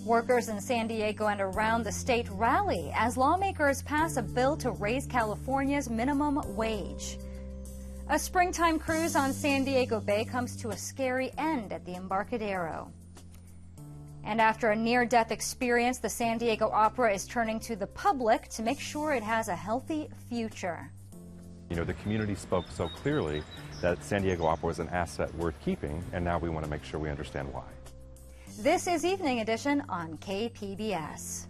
Workers in San Diego and around the state rally as lawmakers pass a bill to raise California's minimum wage. A springtime cruise on San Diego Bay comes to a scary end at the Embarcadero. And after a near-death experience, the San Diego Opera is turning to the public to make sure it has a healthy future. You know, the community spoke so clearly that San Diego Opera was an asset worth keeping, and now we want to make sure we understand why. This is Evening Edition on KPBS.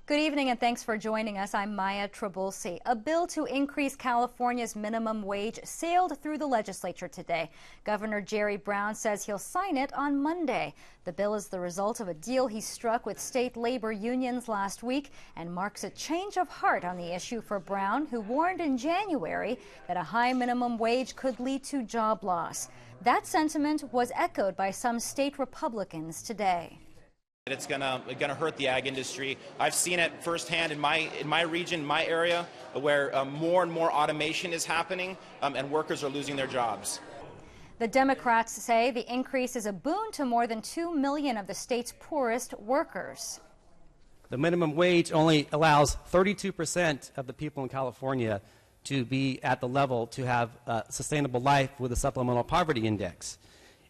Good evening and thanks for joining us. I'm Maya Trabulsi. A bill to increase California's minimum wage sailed through the legislature today. Governor Jerry Brown says he'll sign it on Monday. The bill is the result of a deal he struck with state labor unions last week and marks a change of heart on the issue for Brown, who warned in January that a high minimum wage could lead to job loss. That sentiment was echoed by some state Republicans today. It's gonna hurt the ag industry. I've seen it firsthand in my region, my area, where more and more automation is happening and workers are losing their jobs. The Democrats say the increase is a boon to more than 2 million of the state's poorest workers. The minimum wage only allows 32% of the people in California to be at the level to have a sustainable life with a supplemental poverty index.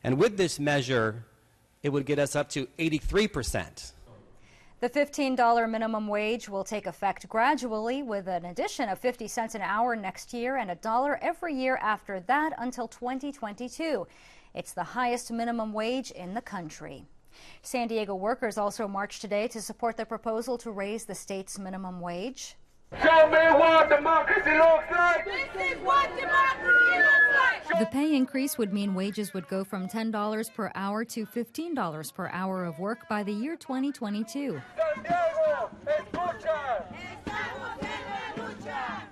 And with this measure, it would get us up to 83%. The $15 minimum wage will take effect gradually with an addition of 50 cents an hour next year and $1 every year after that until 2022. It's the highest minimum wage in the country. San Diego workers also marched today to support the proposal to raise the state's minimum wage. Show me what democracy looks like! This is what democracy looks like! The pay increase would mean wages would go from $10 per hour to $15 per hour of work by the year 2022.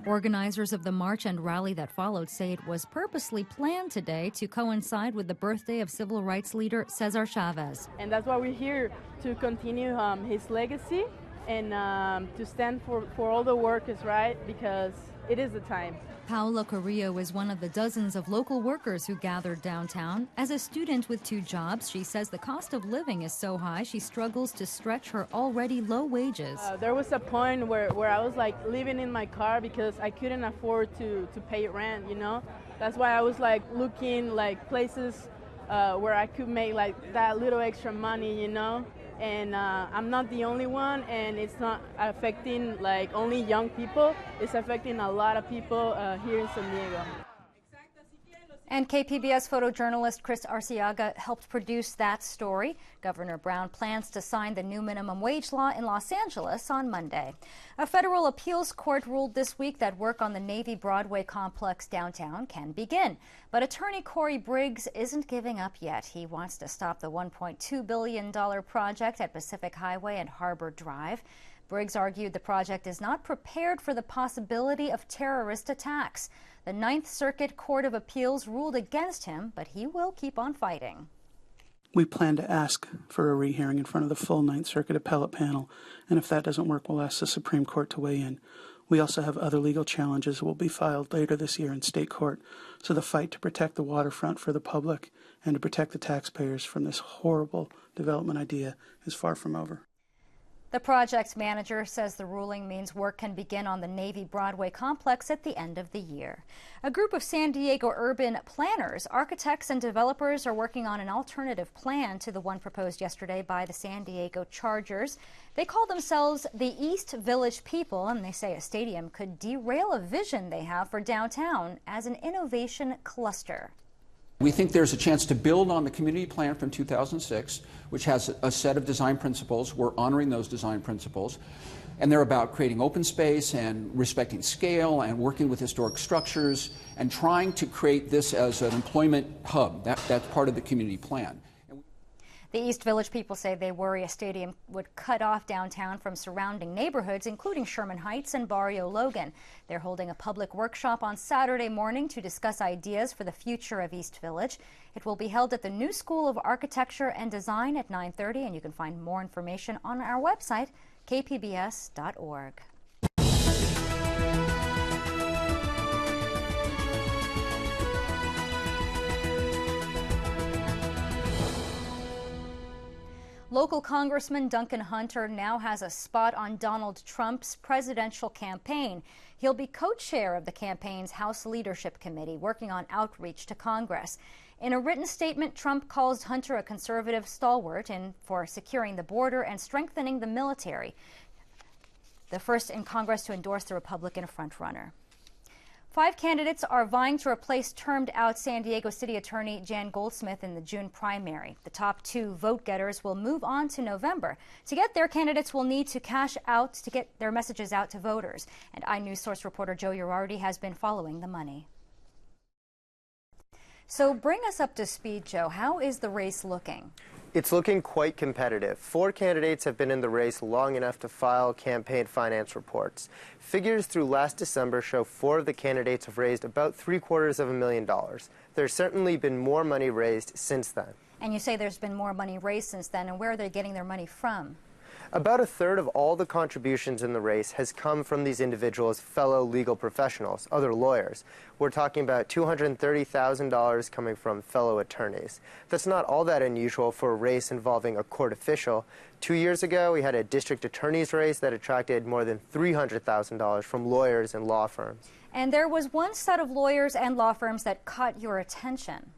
Organizers of the march and rally that followed say it was purposely planned today to coincide with the birthday of civil rights leader Cesar Chavez. And that's why we're here, to continue his legacy and to stand for all the workers, right? Because it is the time. Paola Carrillo is one of the dozens of local workers who gathered downtown. As a student with 2 jobs, she says the cost of living is so high she struggles to stretch her already low wages. There was a point where I was like living in my car because I couldn't afford to pay rent, you know? That's why I was like looking like places where I could make like that little extra money, you know? And I'm not the only one, and it's not affecting like only young people. It's affecting a lot of people here in San Diego. And KPBS photojournalist Chris Arciaga helped produce that story. Governor Brown plans to sign the new minimum wage law in Los Angeles on Monday. A federal appeals court ruled this week that work on the Navy Broadway complex downtown can begin. But attorney Corey Briggs isn't giving up yet. He wants to stop the $1.2 billion project at Pacific Highway and Harbor Drive. Briggs argued the project is not prepared for the possibility of terrorist attacks. The Ninth Circuit Court of Appeals ruled against him, but he will keep on fighting. We plan to ask for a rehearing in front of the full Ninth Circuit appellate panel, and if that doesn't work, we'll ask the Supreme Court to weigh in. We also have other legal challenges that will be filed later this year in state court, so the fight to protect the waterfront for the public and to protect the taxpayers from this horrible development idea is far from over. The project manager says the ruling means work can begin on the Navy Broadway complex at the end of the year. A group of San Diego urban planners, architects, and developers are working on an alternative plan to the one proposed yesterday by the San Diego Chargers. They call themselves the East Village People, and they say a stadium could derail a vision they have for downtown as an innovation cluster. We think there's a chance to build on the community plan from 2006, which has a set of design principles. We're honoring those design principles. And they're about creating open space and respecting scale and working with historic structures and trying to create this as an employment hub. That's part of the community plan. The East Village people say they worry a stadium would cut off downtown from surrounding neighborhoods, including Sherman Heights and Barrio Logan. They're holding a public workshop on Saturday morning to discuss ideas for the future of East Village. It will be held at the New School of Architecture and Design at 9:30, and you can find more information on our website, kpbs.org. Local Congressman Duncan Hunter now has a spot on Donald Trump's presidential campaign. He'll be co-chair of the campaign's House Leadership Committee, working on outreach to Congress. In a written statement, Trump calls Hunter a conservative stalwart for securing the border and strengthening the military, the first in Congress to endorse the Republican frontrunner. 5 candidates are vying to replace termed-out San Diego City Attorney Jan Goldsmith in the June primary. The top 2 vote-getters will move on to November. To get there, candidates will need to cash out to get their messages out to voters. And iNews Source reporter Joe Girardi has been following the money. So bring us up to speed, Joe. How is the race looking? It's looking quite competitive. 4 candidates have been in the race long enough to file campaign finance reports. Figures through last December show 4 of the candidates have raised about $750,000. There's certainly been more money raised since then. And you say there's been more money raised since then, and where are they getting their money from? About a third of all the contributions in the race has come from these individuals' fellow legal professionals, other lawyers. We're talking about $230,000 coming from fellow attorneys. That's not all that unusual for a race involving a court official. 2 years ago, we had a district attorney's race that attracted more than $300,000 from lawyers and law firms. And there was one set of lawyers and law firms that caught your attention.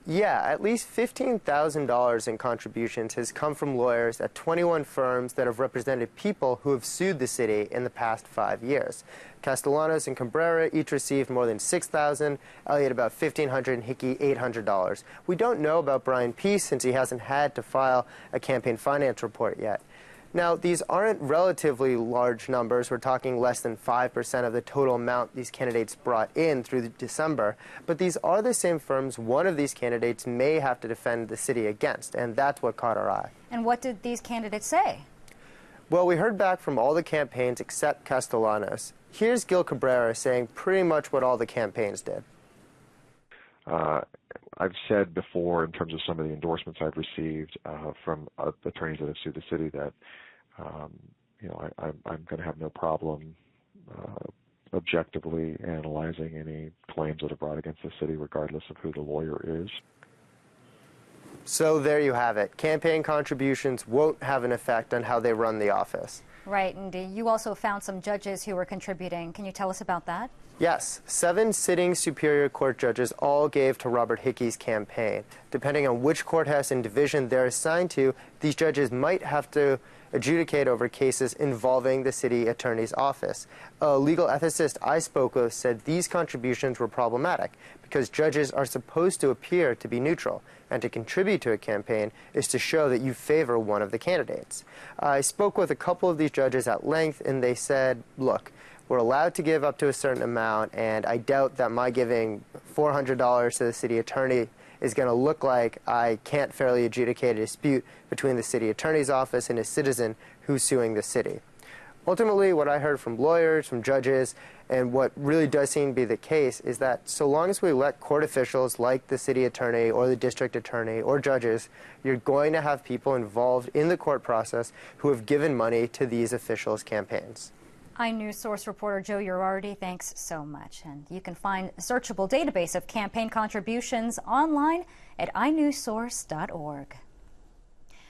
Yeah, at least $15,000 in contributions has come from lawyers at 21 firms that have represented people who have sued the city in the past 5 years. Castellanos and Cabrera each received more than $6,000, Elliott about $1,500, and Hickey $800. We don't know about Brian Peace since he hasn't had to file a campaign finance report yet. Now, these aren't relatively large numbers. We're talking less than 5% of the total amount these candidates brought in through December. But these are the same firms one of these candidates may have to defend the city against, and that's what caught our eye. And what did these candidates say? Well, we heard back from all the campaigns except Castellanos. Here's Gil Cabrera saying pretty much what all the campaigns did. I've said before, in terms of some of the endorsements I've received from attorneys that have sued the city, that I'm going to have no problem objectively analyzing any claims that are brought against the city, regardless of who the lawyer is. So there you have it. Campaign contributions won't have an effect on how they run the office. Right, and you also found some judges who were contributing. Can you tell us about that? Yes, 7 sitting Superior Court judges all gave to Robert Hickey's campaign. Depending on which courthouse and division they're assigned to, these judges might have to adjudicate over cases involving the city attorney's office. A legal ethicist I spoke with said these contributions were problematic because judges are supposed to appear to be neutral, and to contribute to a campaign is to show that you favor one of the candidates. I spoke with a couple of these judges at length, and they said, look, we're allowed to give up to a certain amount, and I doubt that my giving $400 to the city attorney is going to look like I can't fairly adjudicate a dispute between the city attorney's office and a citizen who's suing the city. Ultimately, what I heard from lawyers, from judges, and what really does seem to be the case is that so long as we let court officials like the city attorney or the district attorney or judges, you're going to have people involved in the court process who have given money to these officials' campaigns. iNews Source reporter Joe Girardi, thanks so much. And you can find a searchable database of campaign contributions online at inewssource.org.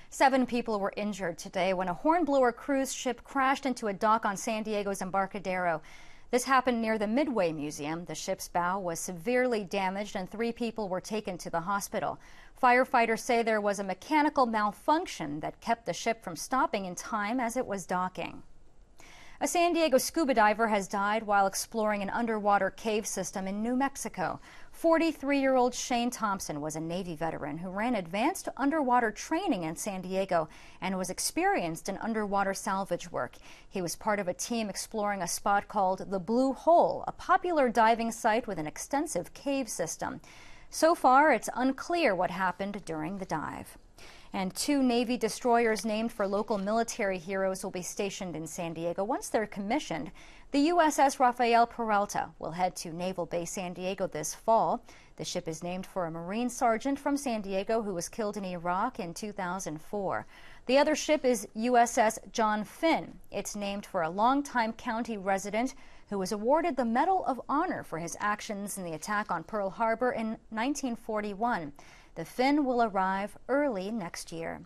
7 people were injured today when a Hornblower cruise ship crashed into a dock on San Diego's Embarcadero. This happened near the Midway Museum. The ship's bow was severely damaged and 3 people were taken to the hospital. Firefighters say there was a mechanical malfunction that kept the ship from stopping in time as it was docking. A San Diego scuba diver has died while exploring an underwater cave system in New Mexico. 43-year-old Shane Thompson was a Navy veteran who ran advanced underwater training in San Diego and was experienced in underwater salvage work. He was part of a team exploring a spot called the Blue Hole, a popular diving site with an extensive cave system. So far, it's unclear what happened during the dive. And 2 Navy destroyers named for local military heroes will be stationed in San Diego. Once they're commissioned, the USS Rafael Peralta will head to Naval Base San Diego this fall. The ship is named for a Marine sergeant from San Diego who was killed in Iraq in 2004. The other ship is USS John Finn. It's named for a longtime county resident who was awarded the Medal of Honor for his actions in the attack on Pearl Harbor in 1941. The Finn will arrive early next year.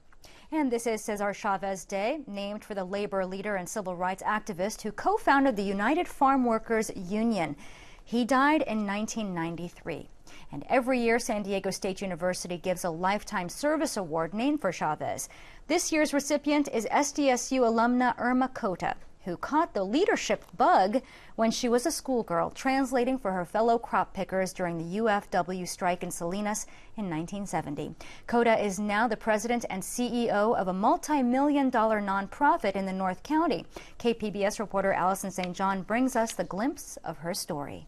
And this is Cesar Chavez Day, named for the labor leader and civil rights activist who co-founded the United Farm Workers Union. He died in 1993. And every year, San Diego State University gives a Lifetime Service Award named for Chavez. This year's recipient is SDSU alumna Irma Cota, who caught the leadership bug when she was a schoolgirl, translating for her fellow crop pickers during the UFW strike in Salinas in 1970. Cota is now the president and CEO of a multi-million-dollar nonprofit in the North County. KPBS reporter Allison St. John brings us the glimpse of her story.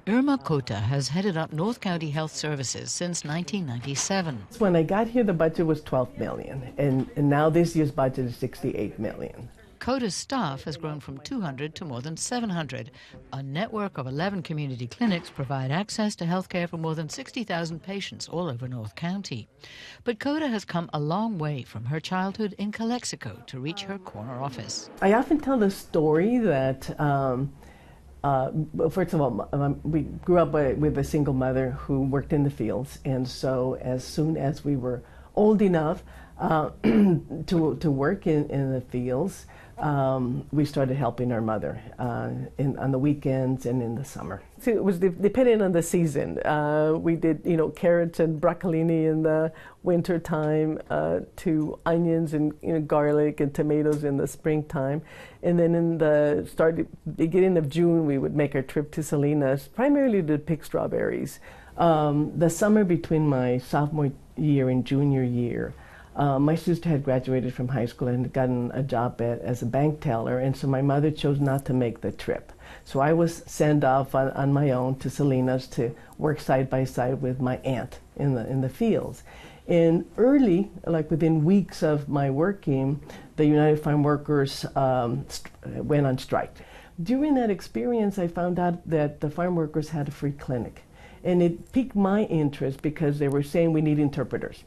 Irma Cota has headed up North County Health Services since 1997. When I got here, the budget was $12 million, and now this year's budget is $68 million. Cota's staff has grown from 200 to more than 700. A network of 11 community clinics provide access to health care for more than 60,000 patients all over North County. But Cota has come a long way from her childhood in Calexico to reach her corner office. I often tell the story that first of all, we grew up with a single mother who worked in the fields, and so as soon as we were old enough to work in the fields, we started helping our mother on the weekends and in the summer. So it was depending on the season. We did, carrots and broccolini in the winter time, to onions and garlic and tomatoes in the springtime, and then in the beginning of June, we would make our trip to Salinas, primarily to pick strawberries. The summer between my sophomore year and junior year, my sister had graduated from high school and had gotten a job as a bank teller, and so my mother chose not to make the trip. So I was sent off on my own to Salinas to work side by side with my aunt in the fields. And early, like within weeks of my working, the United Farm Workers went on strike. During that experience, I found out that the farm workers had a free clinic. And it piqued my interest because they were saying we need interpreters.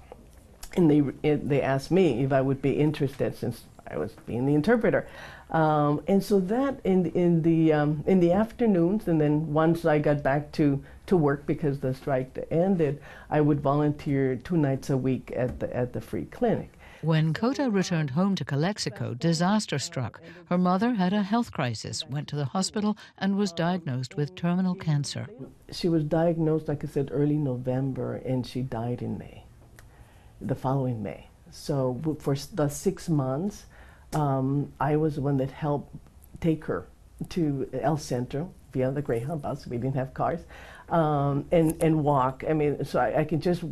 And they asked me if I would be interested, since I was being the interpreter. And so that in the afternoons, and then once I got back to work because the strike ended, I would volunteer 2 nights a week at the free clinic. When Cota returned home to Calexico, disaster struck. Her mother had a health crisis, went to the hospital, and was diagnosed with terminal cancer. She was diagnosed, like I said, early November, and she died in May, the following May. So for the 6 months, I was the one that helped take her to El Centro via the Greyhound bus. We didn't have cars, and walk. I mean, so I could just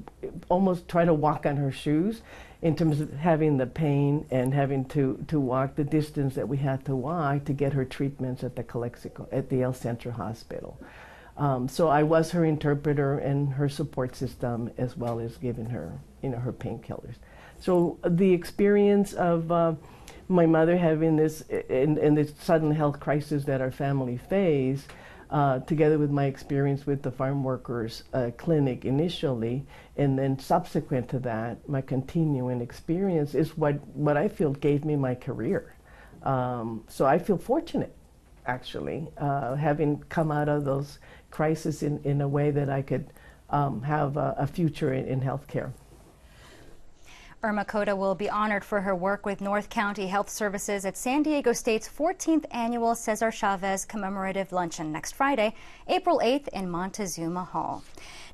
almost try to walk on her shoes in terms of having the pain and having to walk the distance that we had to walk to get her treatments at the El Centro Hospital. So I was her interpreter and her support system, as well as giving her, her painkillers. So the experience of my mother having this and this sudden health crisis that our family faced, together with my experience with the farm workers clinic initially, and then subsequent to that, my continuing experience is what I feel gave me my career. So I feel fortunate, actually, having come out of those crises in a way that I could have a future in healthcare. Irma Cota will be honored for her work with North County Health Services at San Diego State's 14th annual Cesar Chavez commemorative luncheon next Friday, April 8th in Montezuma Hall.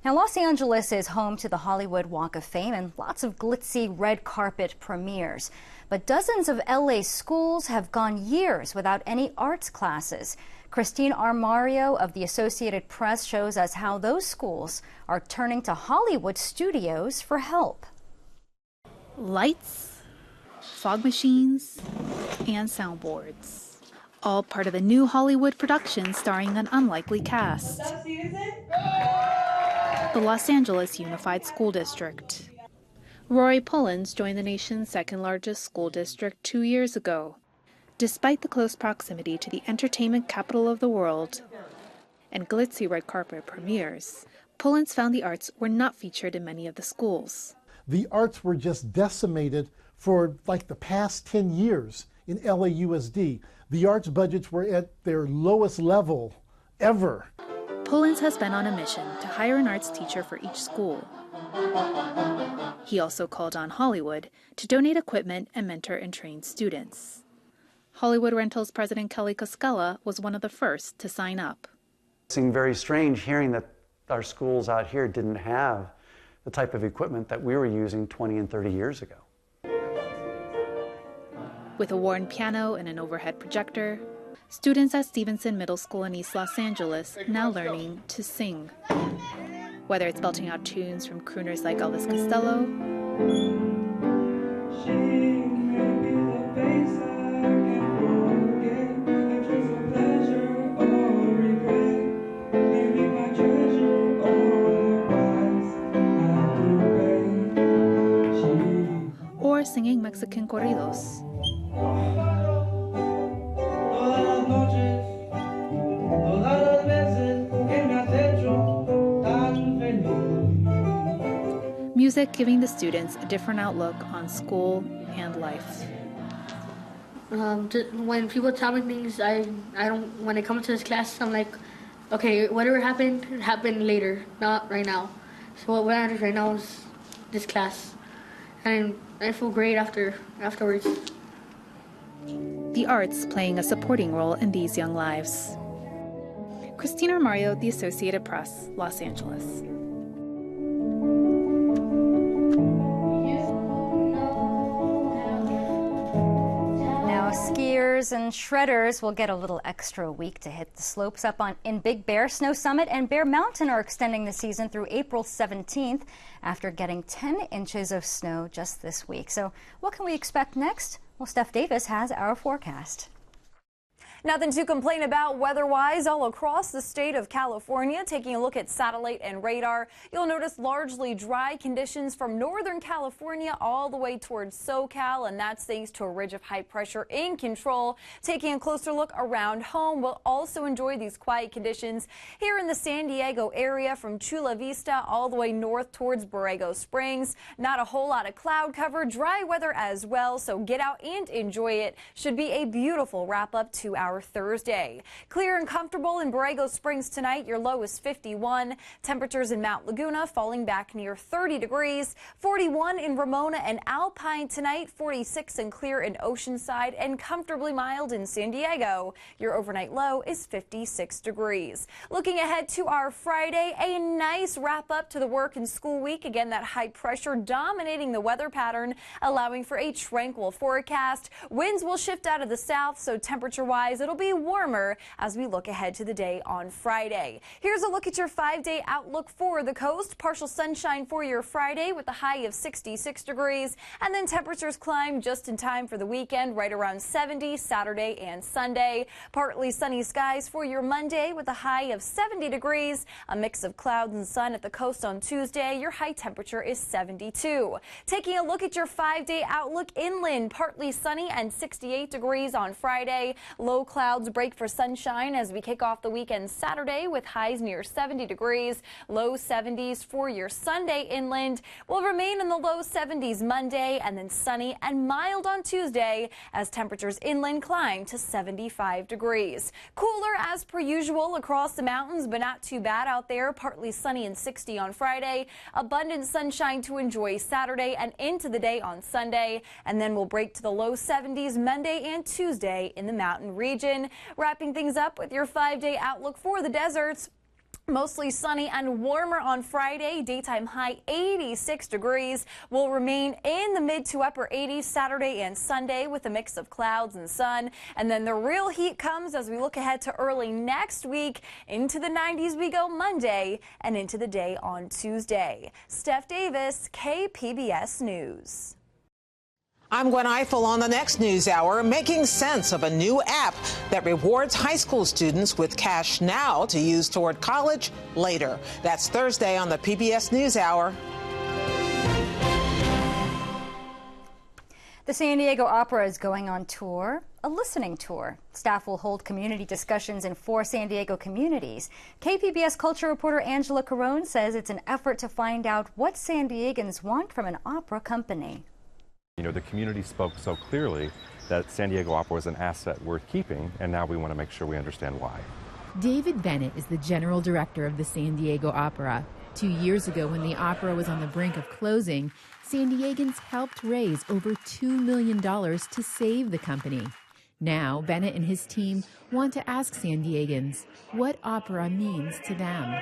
Now, Los Angeles is home to the Hollywood Walk of Fame and lots of glitzy red carpet premieres. But dozens of LA schools have gone years without any arts classes. Christine Armario of the Associated Press shows us how those schools are turning to Hollywood studios for help. Lights, fog machines, and soundboards. All part of a new Hollywood production starring an unlikely cast. The Los Angeles Unified School District. Rory Pullins joined the nation's second-largest school district 2 years ago. Despite the close proximity to the entertainment capital of the world and glitzy red carpet premieres, Pullins found the arts were not featured in many of the schools. The arts were just decimated for like the past 10 years in LAUSD. The arts budgets were at their lowest level ever. Pullins has been on a mission to hire an arts teacher for each school. He also called on Hollywood to donate equipment and mentor and train students. Hollywood Rentals President Kelly Koskela was one of the first to sign up. It seemed very strange hearing that our schools out here didn't have the type of equipment that we were using 20 and 30 years ago. With a worn piano and an overhead projector, students at Stevenson Middle School in East Los Angeles now learning to sing. Whether it's belting out tunes from crooners like Elvis Costello, or singing Mexican corridos. Music giving the students a different outlook on school and life. When people tell me things, I don't. When I come to this class, I'm like, okay, whatever happened later, not right now. So what matters right now is this class, and I feel great afterwards. The arts playing a supporting role in these young lives. Christina Mario, The Associated Press, Los Angeles. Skiers and shredders will get a little extra week to hit the slopes up in Big Bear. Snow Summit and Bear Mountain are extending the season through April 17th after getting 10 inches of snow just this week. So what can we expect next? Well, Steph Davis has our forecast. Nothing to complain about weather-wise all across the state of California. Taking a look at satellite and radar, you'll notice largely dry conditions from Northern California all the way towards SoCal, and that's thanks to a ridge of high pressure in control. Taking a closer look around home, we'll also enjoy these quiet conditions here in the San Diego area from Chula Vista all the way north towards Borrego Springs. Not a whole lot of cloud cover, dry weather as well, so get out and enjoy it. Should be a beautiful wrap-up to our Thursday. Clear and comfortable in Borrego Springs tonight. Your low is 51. Temperatures in Mount Laguna falling back near 30 degrees. 41 in Ramona and Alpine tonight. 46 and clear in Oceanside, and comfortably mild in San Diego. Your overnight low is 56 degrees. Looking ahead to our Friday, a nice wrap up to the work and school week. Again, that high pressure dominating the weather pattern, allowing for a tranquil forecast. Winds will shift out of the south, so temperature wise it'll be warmer as we look ahead to the day on Friday. Here's a look at your 5-day outlook for the coast. Partial sunshine for your Friday with a high of 66 degrees, and then temperatures climb just in time for the weekend, right around 70 Saturday and Sunday. Partly sunny skies for your Monday with a high of 70 degrees. A mix of clouds and sun at the coast on Tuesday. Your high temperature is 72. Taking a look at your 5-day outlook inland, partly sunny and 68 degrees on Friday. Low clouds break for sunshine as we kick off the weekend Saturday with highs near 70 degrees. Low 70s for your Sunday inland. Will remain in the low 70s Monday, and then sunny and mild on Tuesday as temperatures inland climb to 75 degrees. Cooler as per usual across the mountains, but not too bad out there. Partly sunny and 60 on Friday. Abundant sunshine to enjoy Saturday and into the day on Sunday, and then we'll break to the low 70s Monday and Tuesday in the mountain region. Wrapping things up with your 5-day outlook for the deserts. Mostly sunny and warmer on Friday. Daytime high 86 degrees. Will remain in the mid to upper 80s Saturday and Sunday with a mix of clouds and sun. And then the real heat comes as we look ahead to early next week. Into the 90s we go Monday and into the day on Tuesday. Steph Davis, KPBS News. I'm Gwen Eiffel on the next News Hour, making sense of a new app that rewards high school students with cash now to use toward college later. That's Thursday on the PBS News Hour. The San Diego Opera is going on tour, a listening tour. Staff will hold community discussions in 4 San Diego communities. KPBS culture reporter Angela Carone says it's an effort to find out what San Diegans want from an opera company. You know, the community spoke so clearly that San Diego Opera was an asset worth keeping, and now we want to make sure we understand why. David Bennett is the general director of the San Diego Opera. 2 years ago, when the opera was on the brink of closing, San Diegans helped raise over $2 million to save the company. Now, Bennett and his team want to ask San Diegans what opera means to them.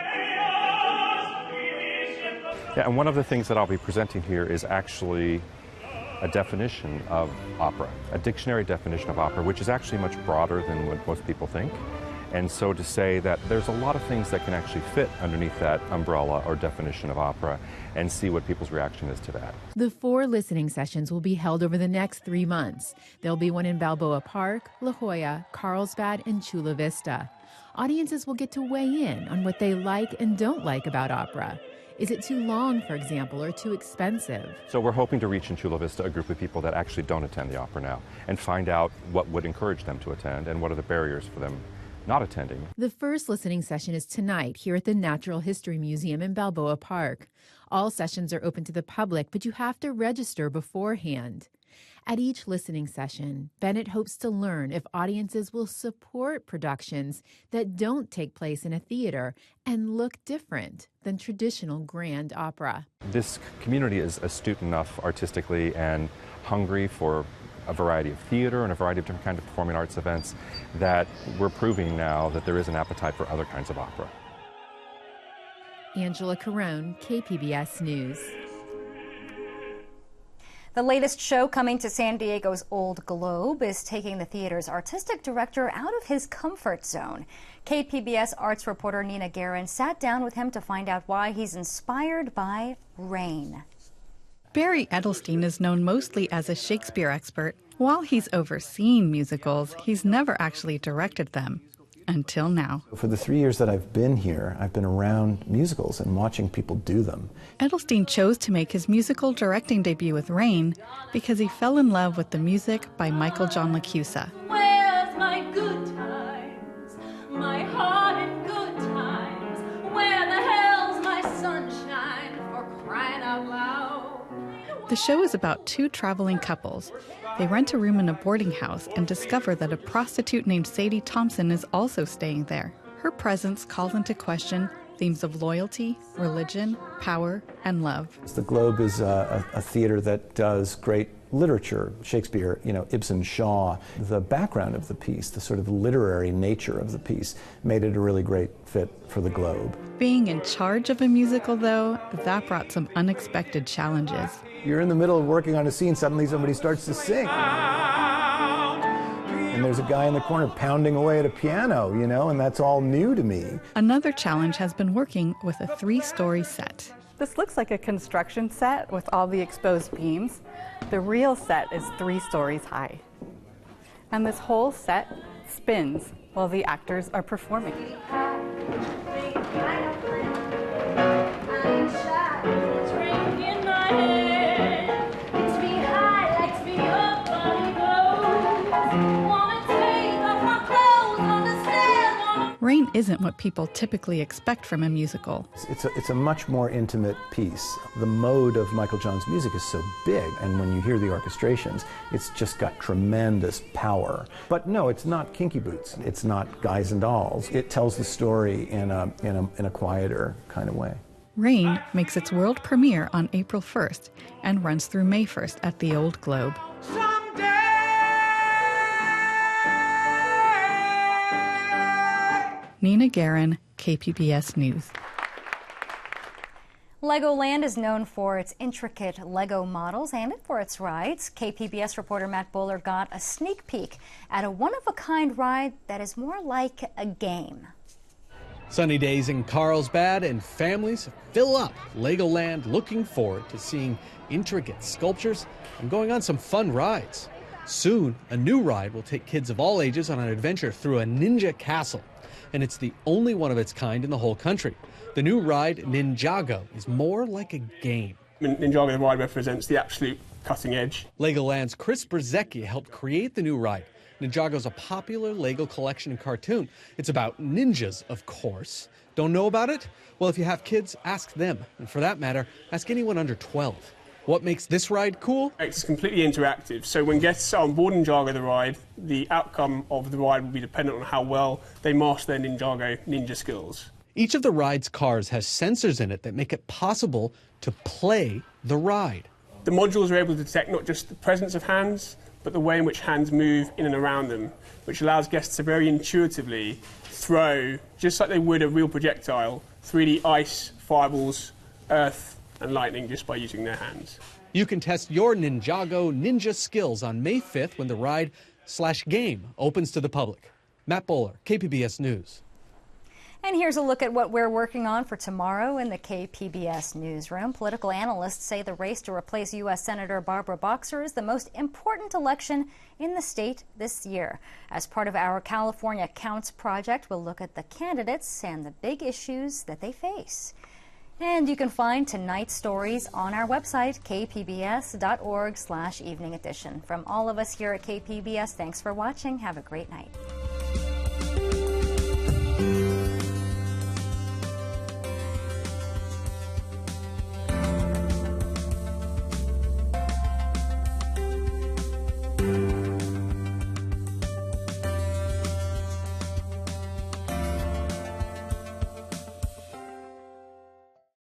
Yeah, and one of the things that I'll be presenting here is actually a definition of opera, a dictionary definition of opera, which is actually much broader than what most people think. And so to say that there's a lot of things that can actually fit underneath that umbrella or definition of opera, and see what people's reaction is to that. The 4 listening sessions will be held over the next 3 months. There'll be one in Balboa Park, La Jolla, Carlsbad, and Chula Vista. Audiences will get to weigh in on what they like and don't like about opera. Is it too long, for example, or too expensive? So we're hoping to reach in Chula Vista a group of people that actually don't attend the opera now, and find out what would encourage them to attend and what are the barriers for them not attending. The first listening session is tonight here at the Natural History Museum in Balboa Park. All sessions are open to the public, but you have to register beforehand. At each listening session, Bennett hopes to learn if audiences will support productions that don't take place in a theater and look different than traditional grand opera. This community is astute enough artistically and hungry for a variety of theater and a variety of different kinds of performing arts events that we're proving now that there is an appetite for other kinds of opera. Angela Carone, KPBS News. The latest show coming to San Diego's Old Globe is taking the theater's artistic director out of his comfort zone. KPBS arts reporter Nina Guerin sat down with him to find out why he's inspired by rain. Barry Edelstein is known mostly as a Shakespeare expert. While he's overseen musicals, he's never actually directed them. Until now. For the 3 years that I've been here, I've been around musicals and watching people do them. Edelstein chose to make his musical directing debut with Rain because he fell in love with the music by Michael John LaChiusa. Where's my good times, my heart in good times? Where the hell's my sunshine, for crying out loud? The show is about 2 traveling couples. They rent a room in a boarding house and discover that a prostitute named Sadie Thompson is also staying there. Her presence calls into question themes of loyalty, religion, power, and love. The Globe is a theater that does great literature, Shakespeare, Ibsen, Shaw. The background of the piece, the sort of literary nature of the piece, made it a really great fit for the Globe. Being in charge of a musical, though, that brought some unexpected challenges. You're in the middle of working on a scene, suddenly somebody starts to sing. And there's a guy in the corner pounding away at a piano, and that's all new to me. Another challenge has been working with a 3-story set. This looks like a construction set with all the exposed beams. The real set is 3 stories high. And this whole set spins while the actors are performing. Rain isn't what people typically expect from a musical. It's a much more intimate piece. The mode of Michael John's music is so big, and when you hear the orchestrations, it's just got tremendous power. But no, it's not Kinky Boots. It's not Guys and Dolls. It tells the story in a quieter kind of way. Rain makes its world premiere on April 1st and runs through May 1st at the Old Globe. Nina Guerin, KPBS News. Legoland is known for its intricate Lego models and for its rides. KPBS reporter Matt Bowler got a sneak peek at a one-of-a-kind ride that is more like a game. Sunny days in Carlsbad and families fill up Legoland looking forward to seeing intricate sculptures and going on some fun rides. Soon, a new ride will take kids of all ages on an adventure through a ninja castle, and it's the only one of its kind in the whole country. The new ride, Ninjago, is more like a game. Ninjago, the ride, represents the absolute cutting edge. Legoland's Chris Brzezicki helped create the new ride. Ninjago's a popular Lego collection and cartoon. It's about ninjas, of course. Don't know about it? Well, if you have kids, ask them. And for that matter, ask anyone under 12. What makes this ride cool? It's completely interactive, so when guests are on board Ninjago the ride, the outcome of the ride will be dependent on how well they master their Ninjago ninja skills. Each of the ride's cars has sensors in it that make it possible to play the ride. The modules are able to detect not just the presence of hands, but the way in which hands move in and around them, which allows guests to very intuitively throw, just like they would a real projectile, 3D ice, fireballs, earth, and lightning just by using their hands. You can test your Ninjago ninja skills on May 5th when the ride/game opens to the public. Matt Bowler, KPBS News. And here's a look at what we're working on for tomorrow in the KPBS newsroom. Political analysts say the race to replace U.S. Senator Barbara Boxer is the most important election in the state this year. As part of our California Counts project, we'll look at the candidates and the big issues that they face. And you can find tonight's stories on our website, kpbs.org/evening edition. From all of us here at KPBS, thanks for watching. Have a great night.